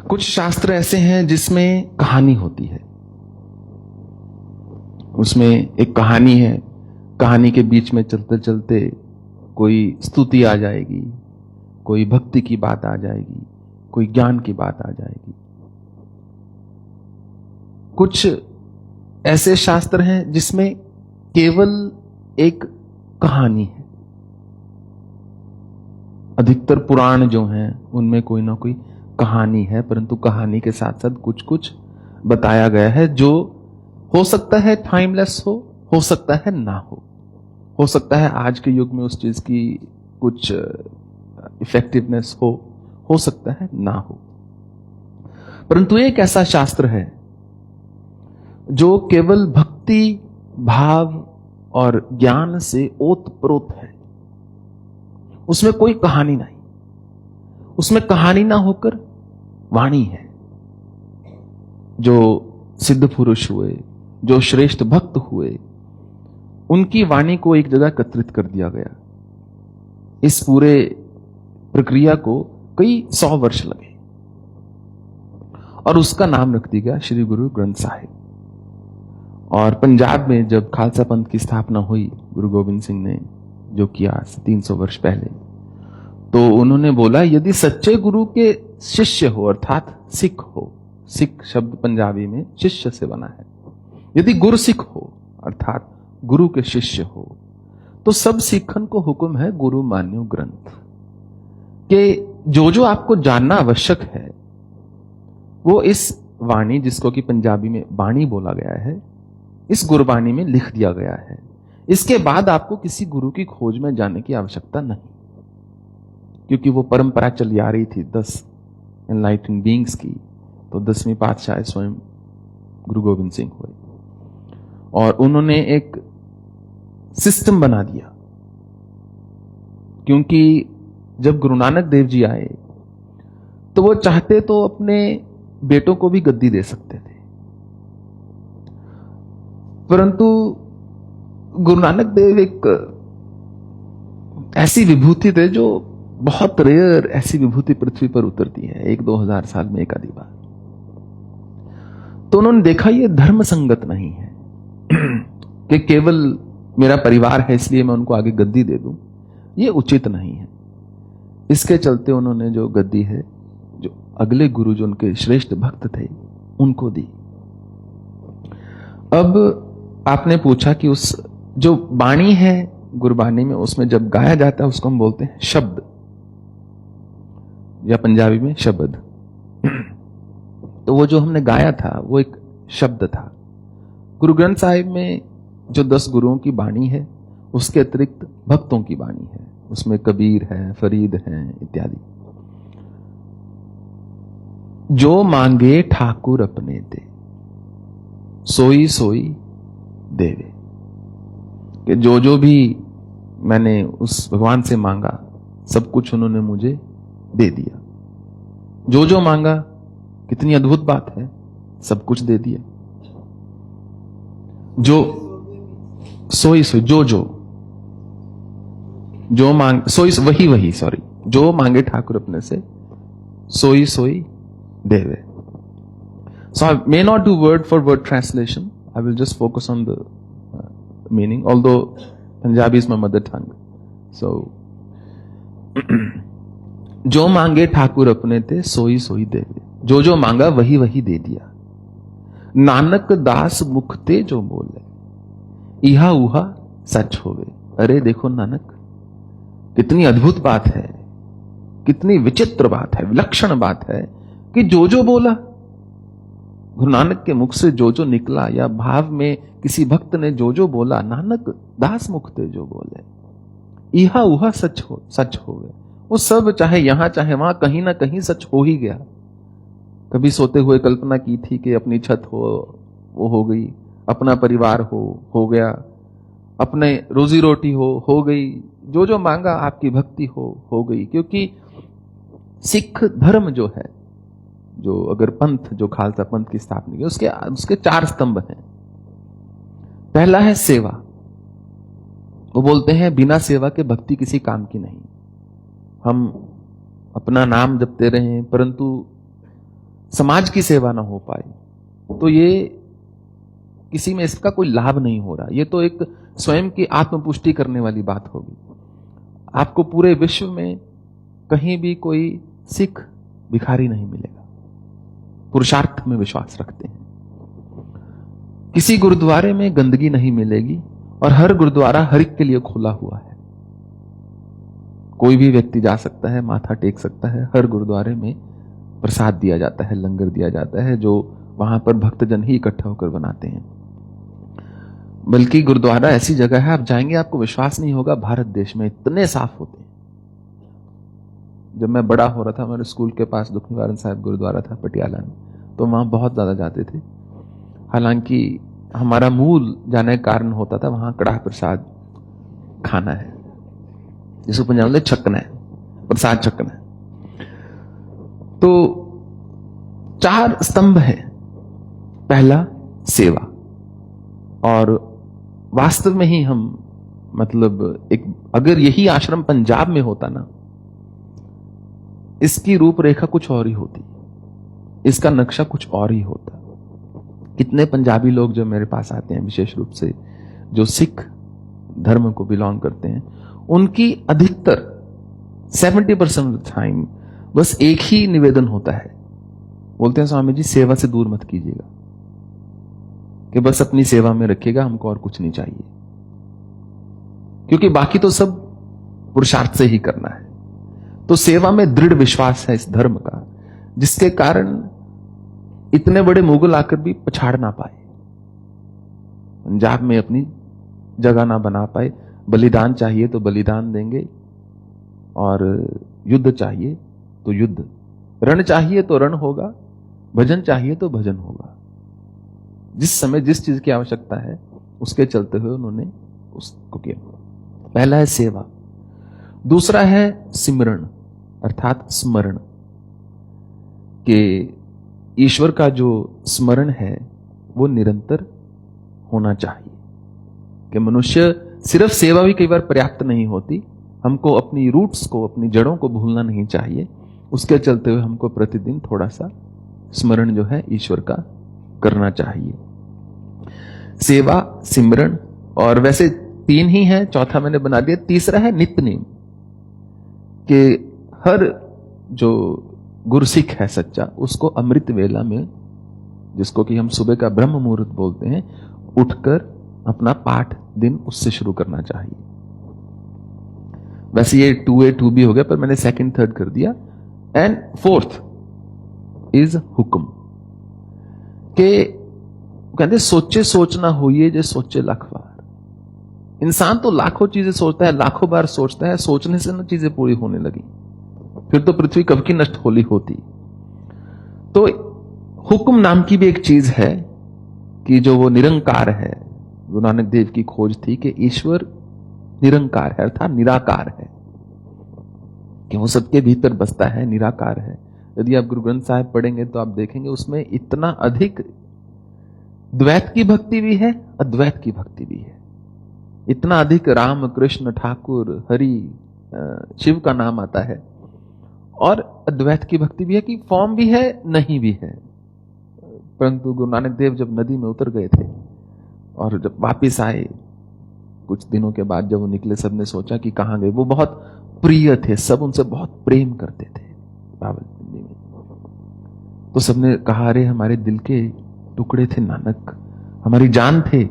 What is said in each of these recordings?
कुछ शास्त्र ऐसे हैं जिसमें कहानी होती है, उसमें एक कहानी है, कहानी के बीच में चलते चलते कोई स्तुति आ जाएगी, कोई भक्ति की बात आ जाएगी, कोई ज्ञान की बात आ जाएगी। कुछ ऐसे शास्त्र हैं जिसमें केवल एक कहानी है। अधिकतर पुराण जो हैं उनमें कोई ना कोई कहानी है, परंतु कहानी के साथ साथ कुछ कुछ बताया गया है जो हो सकता है टाइमलेस हो सकता है ना हो सकता है आज के युग में उस चीज की कुछ इफेक्टिवनेस हो सकता है ना हो। परंतु एक ऐसा शास्त्र है जो केवल भक्ति भाव और ज्ञान से ओतप्रोत है। उसमें कोई कहानी नहीं, उसमें कहानी ना होकर वाणी है। जो सिद्ध पुरुष हुए, जो श्रेष्ठ भक्त हुए, उनकी वाणी को एक जगह एकत्रित कर दिया गया। इस पूरे प्रक्रिया को कई 100 वर्ष लगे और उसका नाम रख दिया गया श्री गुरु ग्रंथ साहिब। और पंजाब में जब खालसा पंथ की स्थापना हुई, गुरु गोविंद सिंह ने जो किया 300 वर्ष पहले, तो उन्होंने बोला यदि सच्चे गुरु के शिष्य हो, अर्थात सिख हो, सिख शब्द पंजाबी में शिष्य से बना है, यदि गुरु सिख हो अर्थात गुरु के शिष्य हो, तो सब सिखन को हुक्म है गुरु मान्यो ग्रंथ के जो आपको जानना आवश्यक है वो इस वाणी, जिसको कि पंजाबी में बाणी बोला गया है, इस गुरबाणी में लिख दिया गया है। इसके बाद आपको किसी गुरु की खोज में जाने की आवश्यकता नहीं, क्योंकि वो परंपरा चली आ रही थी 10 एनलाइटेंड बीइंग्स की। तो 10वीं पातशाह स्वयं गुरु गोविंद सिंह हुए और उन्होंने एक सिस्टम बना दिया। क्योंकि जब गुरु नानक देव जी आए तो वो चाहते तो अपने बेटों को भी गद्दी दे सकते थे, परंतु गुरु नानक देव एक ऐसी विभूति थे जो बहुत रेयर ऐसी विभूति पृथ्वी पर उतरती है 1-2 हजार साल में एक आधी बार। तो उन्होंने देखा ये धर्म संगत नहीं है कि केवल मेरा परिवार है इसलिए मैं उनको आगे गद्दी दे दूं, ये उचित नहीं है। इसके चलते उन्होंने जो गद्दी है, जो अगले गुरु जो उनके श्रेष्ठ भक्त थे, उनको दी। अब आपने पूछा कि उस जो बाणी है गुरबाणी में, उसमें जब गाया जाता है उसको हम बोलते हैं शब्द, या पंजाबी में शब्द। तो वो जो हमने गाया था वो एक शब्द था। गुरु ग्रंथ साहिब में जो 10 गुरुओं की बाणी है, उसके अतिरिक्त भक्तों की बाणी है, उसमें कबीर है, फरीद है इत्यादि। जो मांगे ठाकुर अपने दे, सोई सोई देवे, कि जो भी मैंने उस भगवान से मांगा सब कुछ उन्होंने मुझे दे दिया। जो मांगा, कितनी अद्भुत बात है, सब कुछ दे दिया। जो सोई सोई, जो मांग सोई वही सॉरी, जो मांगे ठाकुर अपने से सोई सोई देवे। So I may not do word for word translation. I will just focus on the meaning, although Punjabi is my mother tongue. So जो मांगे ठाकुर अपने ते सोई सोई देवे, जो मांगा वही वही दे दिया। नानक दास मुख ते जो बोले, इहा उहा सच होवे। अरे देखो नानक, कितनी अद्भुत बात है, कितनी विचित्र बात है, विलक्षण बात है कि जो बोला, गुरु नानक के मुख से जो निकला, या भाव में किसी भक्त ने जो बोला, नानक दास मुख ते जो बोले, इहा उहा सच होवे। वो सब चाहे यहां चाहे वहां कहीं ना कहीं सच हो ही गया। कभी सोते हुए कल्पना की थी कि अपनी छत हो, वो हो गई, अपना परिवार हो गया, अपने रोजी रोटी हो गई, जो मांगा आपकी भक्ति हो गई। क्योंकि सिख धर्म जो है, जो अगर पंथ, जो खालसा पंथ की स्थापना की, उसके 4 स्तंभ हैं। पहला है सेवा। वो बोलते हैं बिना सेवा के भक्ति किसी काम की नहीं। हम अपना नाम जपते रहें, परंतु समाज की सेवा ना हो पाए, तो ये किसी में इसका कोई लाभ नहीं हो रहा। ये तो एक स्वयं की आत्मपुष्टि करने वाली बात होगी। आपको पूरे विश्व में कहीं भी कोई सिख भिखारी नहीं मिलेगा, पुरुषार्थ में विश्वास रखते हैं। किसी गुरुद्वारे में गंदगी नहीं मिलेगी और हर गुरुद्वारा हर एक के लिए खुला हुआ है। कोई भी व्यक्ति जा सकता है, माथा टेक सकता है। हर गुरुद्वारे में प्रसाद दिया जाता है, लंगर दिया जाता है, जो वहां पर भक्तजन ही इकट्ठा होकर बनाते हैं। बल्कि गुरुद्वारा ऐसी जगह है, आप जाएंगे आपको विश्वास नहीं होगा, भारत देश में इतने साफ होते हैं। जब मैं बड़ा हो रहा था, हमारे स्कूल के पास दुख निवारण साहिब गुरुद्वारा था पटियाला में, तो वहां बहुत ज्यादा जाते थे। हालांकि हमारा मूल जाने का कारण होता था वहां कड़ाह प्रसाद खाना है, जिसको पंजाब में छकना है, प्रसाद छकना है। तो 4 स्तंभ है। पहला सेवा, और वास्तव में ही हम मतलब एक अगर यही आश्रम पंजाब में होता ना, इसकी रूपरेखा कुछ और ही होती, इसका नक्शा कुछ और ही होता। कितने पंजाबी लोग जो मेरे पास आते हैं, विशेष रूप से जो सिख धर्म को बिलोंग करते हैं, उनकी अधिकतर 70% ऑफ द टाइम बस एक ही निवेदन होता है। बोलते हैं स्वामी जी सेवा से दूर मत कीजिएगा, कि बस अपनी सेवा में रखिएगा, हमको और कुछ नहीं चाहिए, क्योंकि बाकी तो सब पुरुषार्थ से ही करना है। तो सेवा में दृढ़ विश्वास है इस धर्म का, जिसके कारण इतने बड़े मुगल आकर भी पछाड़ ना पाए, पंजाब में अपनी जगह ना बना पाए। बलिदान चाहिए तो बलिदान देंगे, और युद्ध चाहिए तो युद्ध, रण चाहिए तो रण होगा, भजन चाहिए तो भजन होगा। जिस समय जिस चीज की आवश्यकता है उसके चलते हुए उन्होंने उसको किया। पहला है सेवा। दूसरा है सिमरण अर्थात स्मरण, कि ईश्वर का जो स्मरण है वो निरंतर होना चाहिए। कि मनुष्य सिर्फ सेवा भी कई बार पर्याप्त नहीं होती, हमको अपनी रूट्स को, अपनी जड़ों को भूलना नहीं चाहिए। उसके चलते हुए हमको प्रतिदिन थोड़ा सा स्मरण जो है ईश्वर का करना चाहिए। सेवा, सिमरण, और वैसे 3 ही है, चौथा मैंने बना दिया। तीसरा है नित्य नेम, कि हर जो गुरसिख है सच्चा, उसको अमृत वेला में, जिसको कि हम सुबह का ब्रह्म मुहूर्त बोलते हैं, उठकर अपना पाठ दिन उससे शुरू करना चाहिए। वैसे ये 2A 2B हो गया, पर मैंने 2nd 3rd कर दिया। एंड 4th इज हुक्म, के कहते सोचे सोचना होइए जे सोचे लाख बार। इंसान तो लाखों चीजें सोचता है, लाखों बार सोचता है, सोचने से ना चीजें पूरी होने लगी, फिर तो पृथ्वी कब की नष्ट होली होती। तो हुक्म नाम की भी एक चीज है, कि जो वो निरंकार है। गुरु नानक देव की खोज थी कि ईश्वर निरंकार है, अर्थात निराकार है, कि वो सबके भीतर बसता है, निराकार है। यदि आप गुरु ग्रंथ साहिब पढ़ेंगे तो आप देखेंगे उसमें इतना अधिक द्वैत की भक्ति भी है, अद्वैत की भक्ति भी है। इतना अधिक राम, कृष्ण, ठाकुर, हरि, शिव का नाम आता है, और अद्वैत की भक्ति भी है, कि फॉर्म भी है, नहीं भी है। परंतु गुरु नानक देव जब नदी में उतर गए थे और जब वापिस आए कुछ दिनों के बाद, जब वो निकले, सबने सोचा कि कहां गए। वो बहुत प्रिय थे, सब उनसे बहुत प्रेम करते थे रावलपिंडी में। तो सबने कहा, अरे हमारे दिल के टुकड़े थे नानक, हमारी जान थे,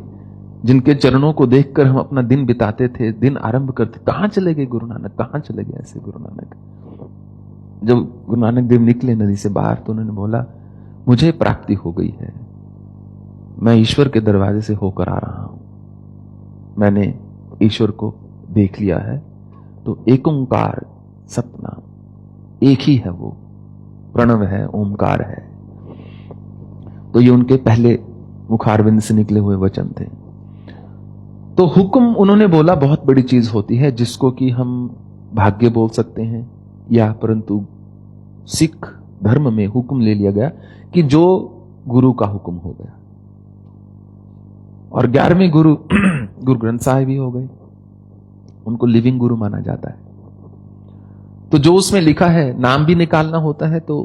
जिनके चरणों को देखकर हम अपना दिन बिताते थे, दिन आरंभ करते। कहां चले गए गुरु नानक, कहां चले गए ऐसे गुरु नानक। जब गुरु नानक देव निकले नदी से बाहर, तो उन्होंने बोला, मुझे प्राप्ति हो गई है, मैं ईश्वर के दरवाजे से होकर आ रहा हूं, मैंने ईश्वर को देख लिया है। तो एक ओंकार सतनाम, एक ही है वो, प्रणव है, ओंकार है। तो ये उनके पहले मुखारविंद से निकले हुए वचन थे। तो हुक्म उन्होंने बोला बहुत बड़ी चीज होती है, जिसको कि हम भाग्य बोल सकते हैं, या परंतु सिख धर्म में हुक्म ले लिया गया कि जो गुरु का हुक्म हो गया। और 11वें गुरु गुरु ग्रंथ साहिब ही हो गए, उनको लिविंग गुरु माना जाता है। तो जो उसमें लिखा है, नाम भी निकालना होता है तो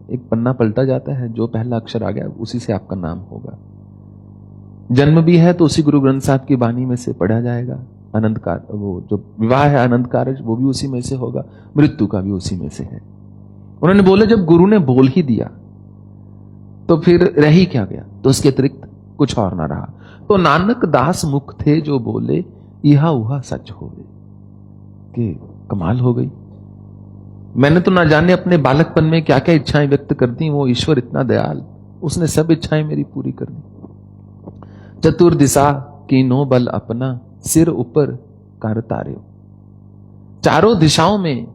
एक पन्ना पलटा जाता है, जो पहला अक्षर आ गया उसी से आपका नाम होगा। जन्म भी है तो उसी गुरु ग्रंथ साहब की बानी में से पढ़ा जाएगा। अनंत कार वो जो विवाह है अनंत कार्य वो भी उसी में से होगा, मृत्यु का भी उसी में से है। उन्होंने बोले जब गुरु ने बोल ही दिया तो फिर रह ही क्या गया, तो उसके अतिरिक्त कुछ और ना रहा। तो नानक दास मुख थे जो बोले इहा उहा सच होवे, कि कमाल हो गई। मैंने तो ना जाने अपने बालकपन में क्या क्या इच्छाएं व्यक्त कर दी, वो ईश्वर इतना दयाल, उसने सब इच्छाएं मेरी पूरी कर दी। चतुर्दिशा कीनो बल अपना सिर ऊपर कर तार्यो, चारों दिशाओं में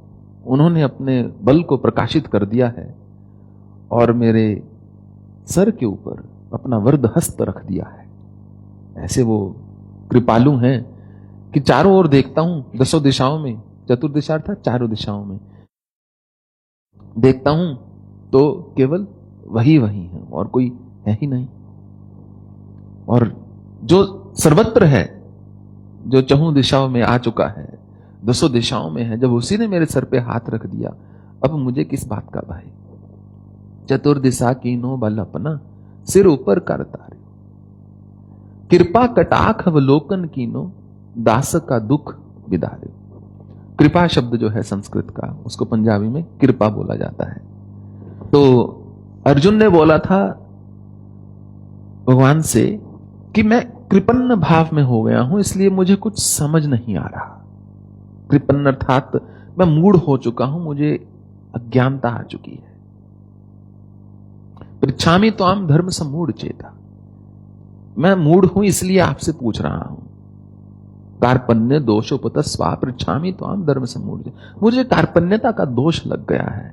उन्होंने अपने बल को प्रकाशित कर दिया है और मेरे सर के ऊपर अपना वरद हस्त रख दिया है। ऐसे वो कृपालु हैं कि चारों ओर देखता हूं, दसों दिशाओं में, चतुर्दिशा अर्थात चारों दिशाओं में देखता हूं तो केवल वही है और कोई है ही नहीं। और जो सर्वत्र है, जो चहुं दिशाओं में आ चुका है, दसों दिशाओं में है, जब उसी ने मेरे सर पे हाथ रख दिया, अब मुझे किस बात का भय। चतुर्दिशा कीनो बल अपना सिर ऊपर कर तार्यो, कृपा कटाक्ष अवलोकन कीनो दास का दुख विदार्यो। कृपा शब्द जो है संस्कृत का, उसको पंजाबी में कृपा बोला जाता है। तो अर्जुन ने बोला था भगवान से कि मैं कृपन्न भाव में हो गया हूं, इसलिए मुझे कुछ समझ नहीं आ रहा। कृपन्न अर्थात मैं मूढ़ हो चुका हूं, मुझे अज्ञानता आ चुकी है। पृच्छामि त्वाम धर्म समूढ़ चेता, मैं मूढ़ हूं इसलिए आपसे पूछ रहा हूं। कार्पण्य दोषोपत स्वा पृच्छामि त्वाम धर्म समूढ़, मुझे कार्पण्यता का दोष लग गया है।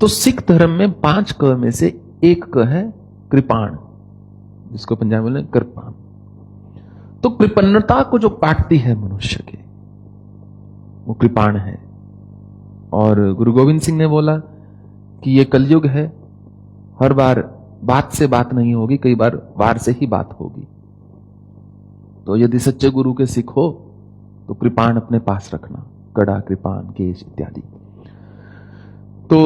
तो सिख धर्म में 5 क में से एक क है कृपाण, जिसको पंजाबी में कृपाण। तो कृपन्नता को जो काटती है मनुष्य के, वो कृपाण है। और गुरु गोविंद सिंह ने बोला कि ये कलयुग है, हर बार बात से बात नहीं होगी, कई बार वार से ही बात होगी। तो यदि सच्चे गुरु के सिख हो तो कृपाण अपने पास रखना, कड़ा, कृपाण, केश इत्यादि। तो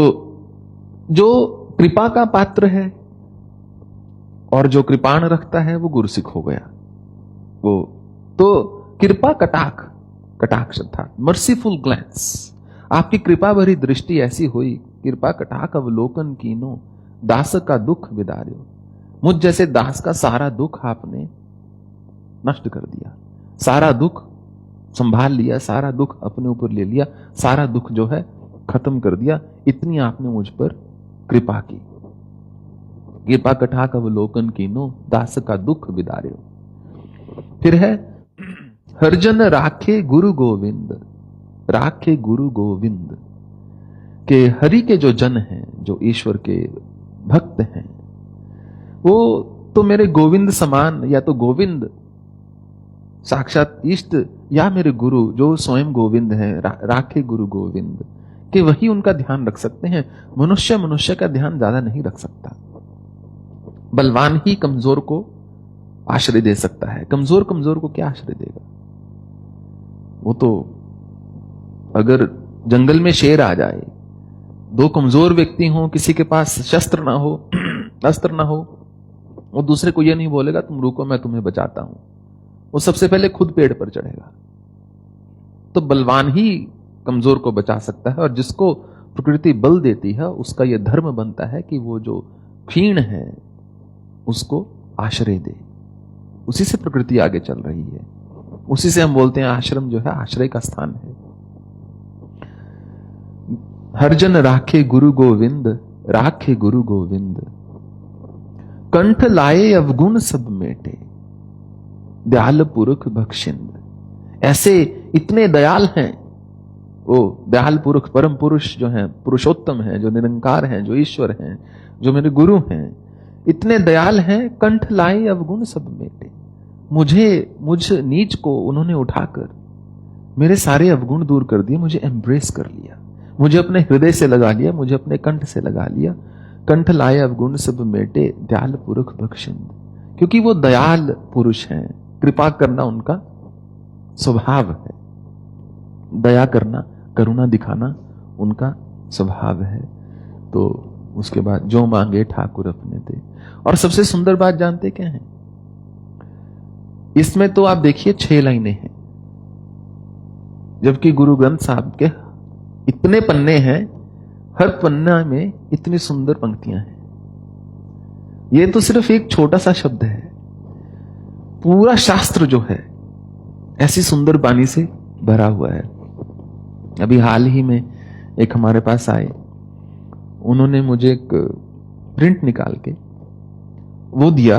जो कृपा का पात्र है और जो कृपाण रखता है वो गुरुसिख हो गया। वो तो कृपा कटाक्ष था, मर्सीफुल ग्लैंस, आपकी कृपा भरी दृष्टि ऐसी हुई, कृपा कटाक्ष अवलोकन कीनो दास का दुख विदार्यो। मुझ जैसे दास का सारा दुख आपने नष्ट कर दिया, सारा दुख संभाल लिया, सारा दुख अपने ऊपर ले लिया, सारा दुख जो है खत्म कर दिया। इतनी आपने मुझ पर कृपा की। कृपा कटाक्ष अवलोकन कीनो दास का दुख विदार्यो। फिर है हरजन राखे गुरु गोविंद, राखे गुरु गोविंद, के हरि के जो जन हैं, जो ईश्वर के भक्त हैं, वो तो मेरे गोविंद समान, या तो गोविंद साक्षात इष्ट, या मेरे गुरु जो स्वयं गोविंद हैं, राखे गुरु गोविंद, कि वही उनका ध्यान रख सकते हैं। मनुष्य का ध्यान ज्यादा नहीं रख सकता। बलवान ही कमजोर को आश्रय दे सकता है, कमजोर को क्या आश्रय देगा। वो तो अगर जंगल में शेर आ जाए, 2 कमजोर व्यक्ति हों, किसी के पास शस्त्र ना हो, अस्त्र ना हो, वो दूसरे को ये नहीं बोलेगा तुम रुको मैं तुम्हें बचाता हूं, वो सबसे पहले खुद पेड़ पर चढ़ेगा। तो बलवान ही कमजोर को बचा सकता है, और जिसको प्रकृति बल देती है उसका यह धर्म बनता है कि वो जो क्षीण है उसको आश्रय दे। उसी से प्रकृति आगे चल रही है, उसी से हम बोलते हैं आश्रम जो है आश्रय का स्थान है। हरजन राखे गुरु गोविंद, राखे गुरु गोविंद, कंठ लाए अवगुण सब मेटे, दयाल पुरुष बख्शिंद। ऐसे इतने दयाल हैं वो दयाल पुरुष, परम पुरुष जो हैं, पुरुषोत्तम हैं, जो निरंकार हैं, जो ईश्वर हैं, जो मेरे गुरु हैं, इतने दयाल हैं। कंठ लाए अवगुण सब मेटे, मुझ नीच को उन्होंने उठाकर मेरे सारे अवगुण दूर कर दिए, मुझे एम्ब्रेस कर लिया, मुझे अपने हृदय से लगा लिया, मुझे अपने कंठ से लगा लिया। कंठ लाए अवगुण सब मेटे, दयाल पुरुष बख्शिंद, क्योंकि वो दयाल पुरुष हैं, कृपा करना उनका स्वभाव है, दया करना, करुणा दिखाना उनका स्वभाव है। तो उसके बाद जो मांगे ठाकुर अपने दे। और सबसे सुंदर बात जानते क्या है, इसमें तो आप देखिए 6 लाइनें हैं, जबकि गुरु ग्रंथ साहब के इतने पन्ने हैं, हर पन्ना में इतनी सुंदर पंक्तियां हैं। ये तो सिर्फ एक छोटा सा शब्द है, पूरा शास्त्र जो है ऐसी सुंदर बानी से भरा हुआ है। अभी हाल ही में एक हमारे पास आए, उन्होंने मुझे एक प्रिंट निकाल के वो दिया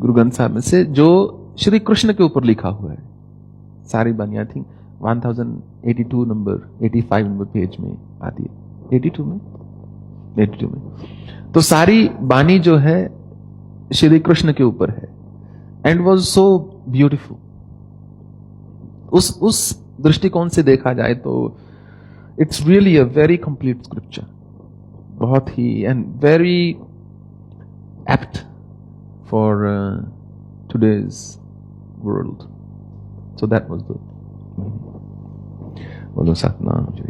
गुरु ग्रंथ साहब में से, जो श्री कृष्ण के ऊपर लिखा हुआ है। सारी बानियां थी 1082 नंबर 85 नंबर पेज में आती है, 82 में। तो सारी बानी जो है श्री कृष्ण के ऊपर है, एंड वाज सो ब्यूटीफुल। उस दृष्टिकोण से देखा जाए तो it's really a very complete scripture, बहुत ही and very apt for today's world. So that was the meaning. बोलो सतनाम जी।